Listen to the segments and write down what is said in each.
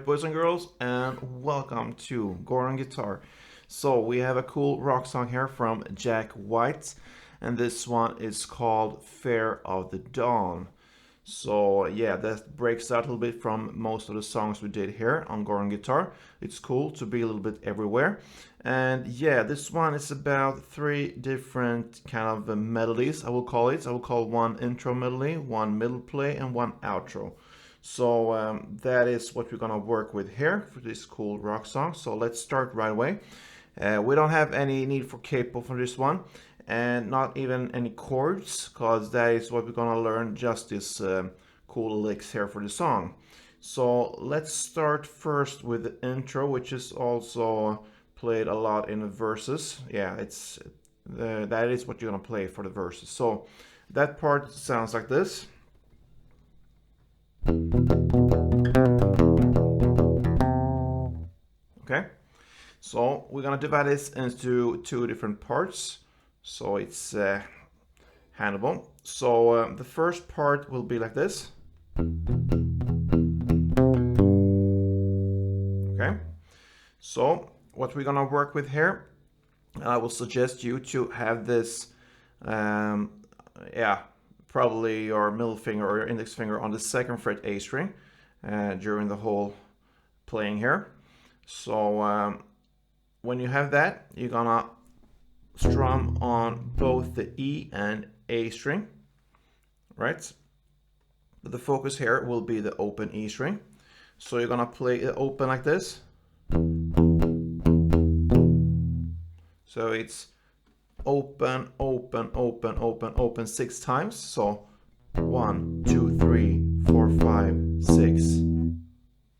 Alright, boys and girls, and welcome to Goran Guitar. So we have a cool rock song here from Jack White, and this one is called Fear of the Dawn. So yeah, that breaks out a little bit from most of the songs we did here on Goran Guitar. It's cool to be a little bit everywhere. And yeah, this one is about three different kind of melodies, I will call it. I will call one intro melody, one middle play, and one outro. So that is what we're gonna work with here for this cool rock song. So let's start right away. We don't have any need for capo for this one, and not even any chords, because that is what we're gonna learn, just this cool licks here for the song. So let's start first with the intro, which is also played a lot in the verses. Yeah, that is what you're gonna play for the verses. So that part sounds like this. Okay, so we're gonna divide this into two different parts, so it's handleable. So the first part will be like this. Okay, so what we're gonna work with here, I will suggest you to have this probably your middle finger or your index finger on the second fret A string during the whole playing here. So when you have that, you're gonna strum on both the E and A string, right? But the focus here will be the open E string. So you're gonna play it open like this. So it's open, open, open, open, open 6 times. So 1, 2, 3, 4, 5, 6.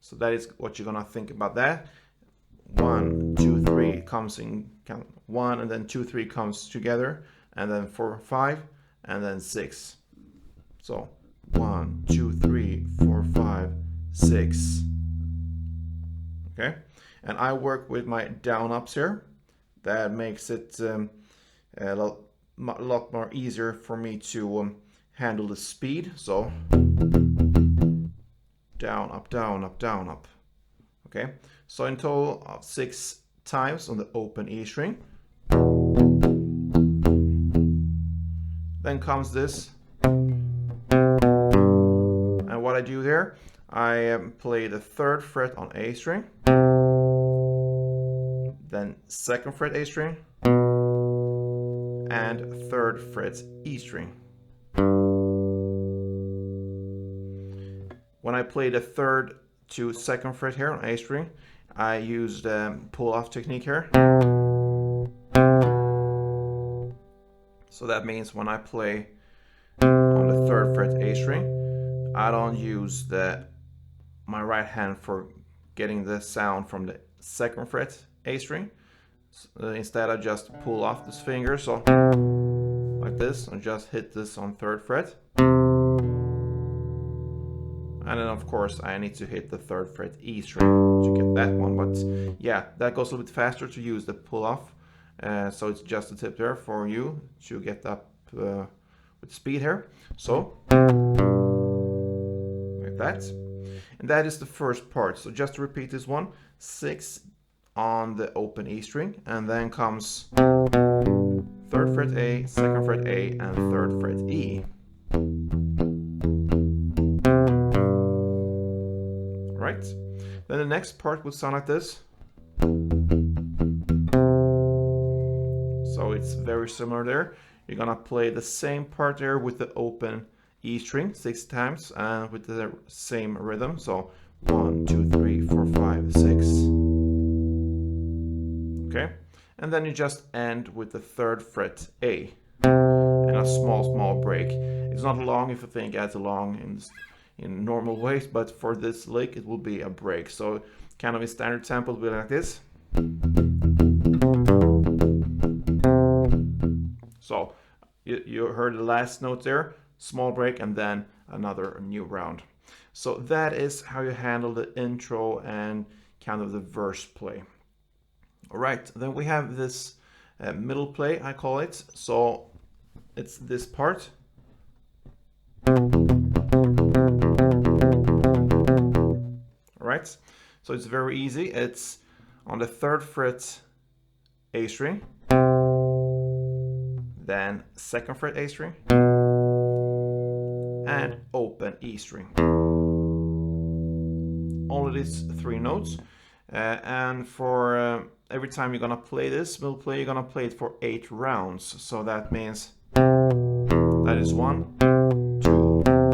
So that is what you're gonna think about that. 1, 2, 3 comes in count 1, and then 2, 3 comes together, and then 4, 5, and then 6. So 1, 2, 3, 4, 5, 6. Okay, and I work with my down ups here. That makes it a lot more easier for me to handle the speed. So down, up, down, up, down, up. Okay, so in total of 6 times on the open E string. Then comes this, and what I do there, I play the 3rd fret on A string, then 2nd fret A string, and 3rd fret E string. When I play the 3rd to 2nd fret here on A string, I use the pull-off technique here. So that means when I play on the 3rd fret A string, I don't use my right hand for getting the sound from the 2nd fret A string. Instead I just pull off this finger, so like this, and just hit this on 3rd fret. And then of course I need to hit the 3rd fret E string to get that one, but yeah, that goes a little bit faster to use the pull off. So it's just a tip there for you to get up with speed here. So like that. And that is the first part. So just to repeat this one, 6 on the open E string, and then comes 3rd fret A, 2nd fret A, and 3rd fret E. Right? Then the next part will sound like this. So it's very similar there. You're gonna play the same part there with the open E string 6 times and with the same rhythm. So 1, 2, 3, 4, 5, 6. Okay, and then you just end with the 3rd fret A and a small break. It's not long if you think it's long in normal ways, but for this lick it will be a break. So kind of a standard tempo will be like this. So you heard the last note there, small break, and then another new round. So that is how you handle the intro and kind of the verse play. All right, then we have this middle play, I call it. So it's this part. All right, So it's very easy. It's on the 3rd fret A string, then 2nd fret A string, and open E string. Only these 3 notes. And for every time you're gonna play this middle play, you're gonna play it for 8 rounds. So that means that is 1, 2, 4.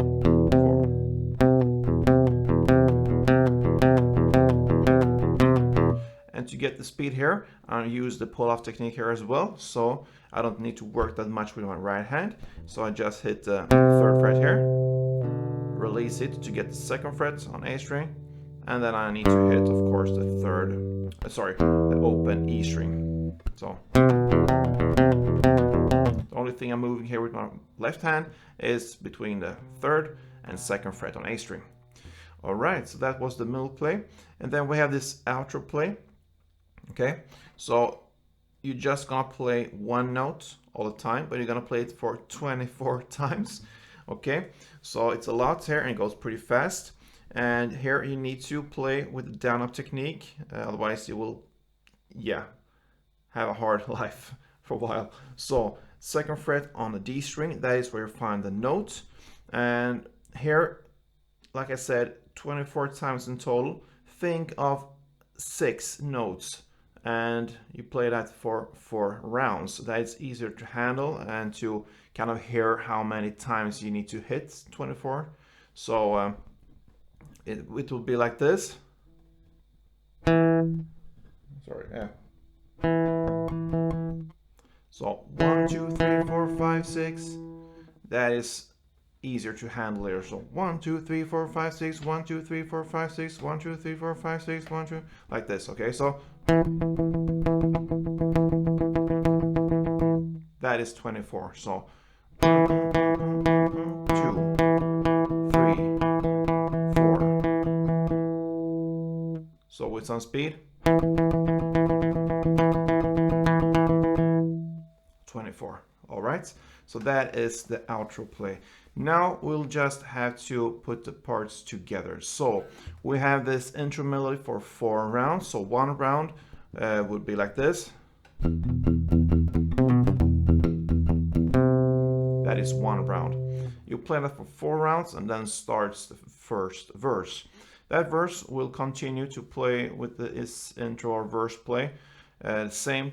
And to get the speed here, I use the pull-off technique here as well. So I don't need to work that much with my right hand. So I just hit the 3rd fret here, release it to get the 2nd fret on A string, and then I need to hit, of course, the open E string. So the only thing I'm moving here with my left hand is between the 3rd and 2nd fret on A string. All right, so that was the middle play. And then we have this outro play. Okay, so you're just gonna play one note all the time, but you're gonna play it for 24 times. Okay, so it's a lot here and it goes pretty fast. And here you need to play with the down up technique, otherwise you will, have a hard life for a while. So 2nd fret on the D string, that is where you find the note. And here, like I said, 24 times in total. Think of 6 notes, and you play that for 4 rounds. That is easier to handle and to kind of hear how many times you need to hit 24. So it will be like this. Sorry, yeah. So 1, 2, 3, 4, 5, 6. That is easier to handle here. So 1, 2, 3, 4, 5, 6, 1, 2, 3, 4, 5, 6, 1, 2, 3, 4, 5, 6, 1, 2, like this. Okay, so that is 24. So 1, 2, 3, 4. So with some speed, 24. All right, so that is the outro play. Now we'll just have to put the parts together. So we have this intro melody for 4 rounds. So 1 round would be like this. That is 1 round. You play that for 4 rounds and then starts the first verse. That verse will continue to play with this intro or verse play. Same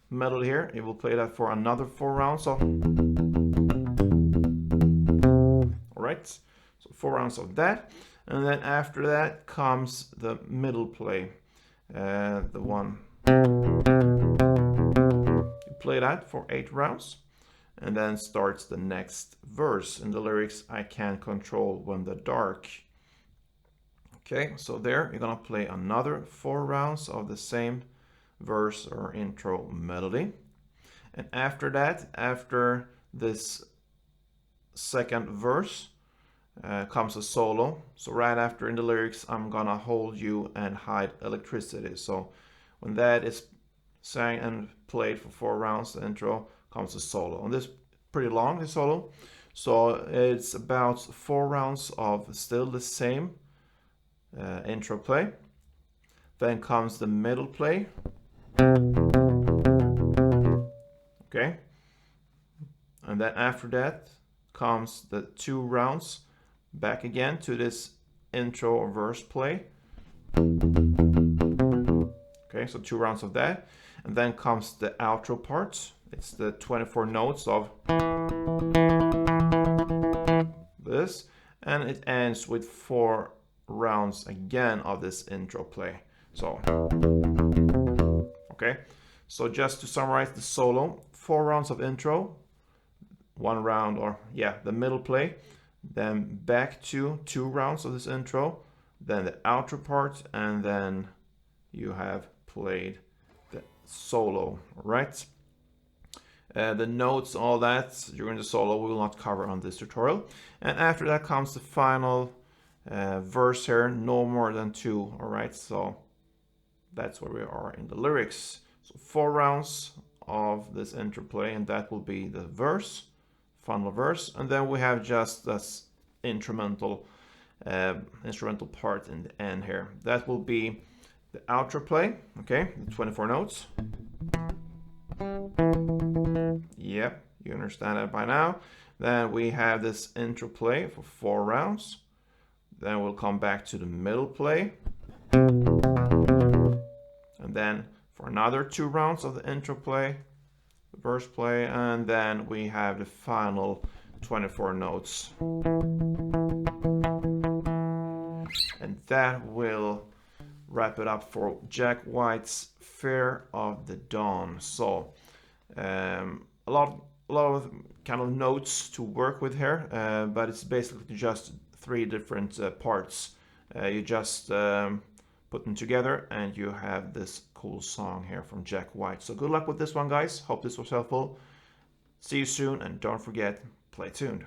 melody here. It will play that for another 4 rounds. So, alright, so 4 rounds of that. And then after that comes the middle play. The one. You play that for 8 rounds. And then starts the next verse. In the lyrics, I can't control when the dark. Okay, so there you're gonna play another 4 rounds of the same verse or intro melody. And after that, after this second verse, comes a solo. So right after in the lyrics, I'm gonna hold you and hide electricity. So when that is sang and played for 4 rounds, the intro comes a solo. And this is pretty long, the solo. So it's about 4 rounds of still the same intro play. Then comes the middle play. Okay. And then after that comes the 2 rounds back again to this intro or verse play. Okay, so 2 rounds of that. And then comes the outro part. It's the 24 notes of this. And it ends with 4 rounds again of this intro play. So, okay. So just to summarize the solo, 4 rounds of intro, 1 round or the middle play, then back to 2 rounds of this intro, then the outro part, and then you have played the solo, right? The notes, all that during the solo we will not cover on this tutorial. And after that comes the final verse here, no more than 2, all right? So that's where we are in the lyrics. So 4 rounds of this interplay, and that will be the verse, final verse, and then we have just this instrumental instrumental part in the end here. That will be the outro play, okay, the 24 notes. Yep, you understand that by now. Then we have this intro play for 4 rounds. Then we'll come back to the middle play. And then for another 2 rounds of the intro play, the verse play, and then we have the final 24 notes. And that will wrap it up for Jack White's Fear of the Dawn. So a lot of kind of notes to work with here, but it's basically just 3 different parts. You just put them together and you have this cool song here from Jack White. So good luck with this one, guys. Hope this was helpful. See you soon, and don't forget, play tuned.